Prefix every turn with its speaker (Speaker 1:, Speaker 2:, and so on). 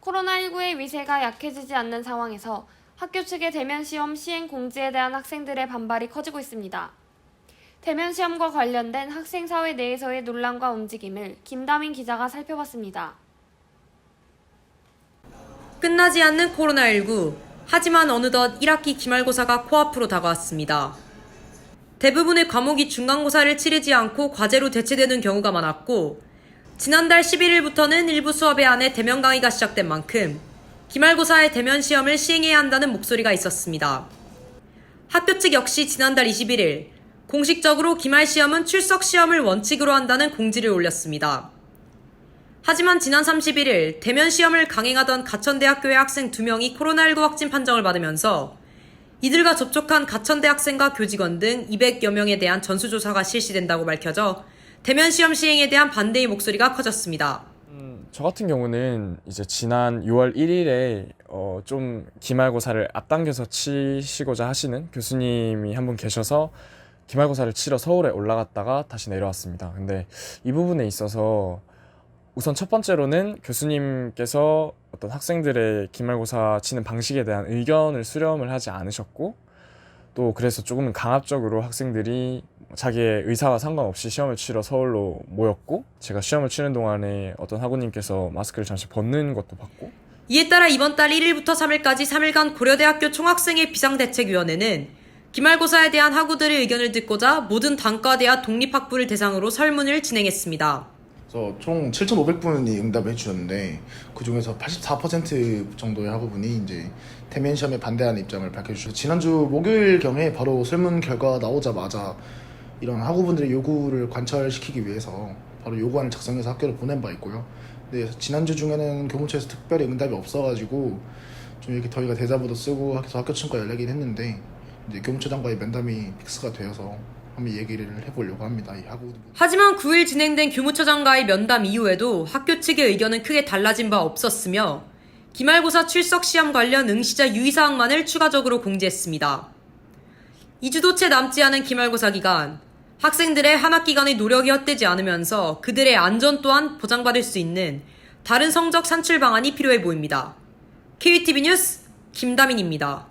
Speaker 1: 코로나19의 위세가 약해지지 않는 상황에서 학교 측의 대면 시험 시행 공지에 대한 학생들의 반발이 커지고 있습니다. 대면 시험과 관련된 학생 사회 내에서의 논란과 움직임을 김다민 기자가 살펴봤습니다.
Speaker 2: 끝나지 않는 코로나19. 하지만 어느덧 1학기 기말고사가 코앞으로 다가왔습니다. 대부분의 과목이 중간고사를 치르지 않고 과제로 대체되는 경우가 많았고, 지난달 11일부터는 일부 수업에 한해 대면 강의가 시작된 만큼 기말고사의 대면 시험을 시행해야 한다는 목소리가 있었습니다. 학교 측 역시 지난달 21일 공식적으로 기말 시험은 출석 시험을 원칙으로 한다는 공지를 올렸습니다. 하지만 지난 31일 대면 시험을 강행하던 가천대학교의 학생 2명이 코로나19 확진 판정을 받으면서 이들과 접촉한 가천대 학생과 교직원 등 200여 명에 대한 전수조사가 실시된다고 밝혀져 대면 시험 시행에 대한 반대의 목소리가 커졌습니다.
Speaker 3: 저 같은 경우는 이제 지난 6월 1일에 좀 기말고사를 앞당겨서 치시고자 하시는 교수님이 한 분 계셔서 기말고사를 치러 서울에 올라갔다가 다시 내려왔습니다. 근데 이 부분에 있어서 우선 첫 번째로는 교수님께서 어떤 학생들의 기말고사 치는 방식에 대한 의견을 수렴을 하지 않으셨고, 또 그래서 조금은 강압적으로 학생들이 자기의 의사와 상관없이 시험을 치러 서울로 모였고, 제가 시험을 치는 동안에 어떤 학우님께서 마스크를 잠시 벗는 것도 봤고,
Speaker 2: 이에 따라 이번 달 1일부터 3일까지 3일간 고려대학교 총학생회 비상대책위원회는 기말고사에 대한 학우들의 의견을 듣고자 모든 단과대와 독립학부를 대상으로 설문을 진행했습니다.
Speaker 4: 그래서 총 7,500분이 응답을 해주셨는데, 그 중에서 84% 정도의 학우분이 이제 대면 시험에 반대하는 입장을 밝혀주셨어요. 지난주 목요일경에 바로 설문 결과 나오자마자 이런 학우분들의 요구를 관철시키기 위해서 바로 요구안을 작성해서 학교로 보낸 바 있고요. 근데 지난주 중에는 교무처에서 특별히 응답이 없어가지고 좀 이렇게 저희가 대자보도 쓰고 학교 측과 연락이 했는데, 이제 교무처장과의 면담이 픽스가 되어서 한번 얘기를 해보려고 합니다. 이 학우들.
Speaker 2: 하지만 9일 진행된 교무처장과의 면담 이후에도 학교 측의 의견은 크게 달라진 바 없었으며 기말고사 출석 시험 관련 응시자 유의사항만을 추가적으로 공지했습니다. 2주도 채 남지 않은 기말고사 기간, 학생들의 한 학기간의 노력이 헛되지 않으면서 그들의 안전 또한 보장받을 수 있는 다른 성적 산출 방안이 필요해 보입니다. KTV 뉴스 김다민입니다.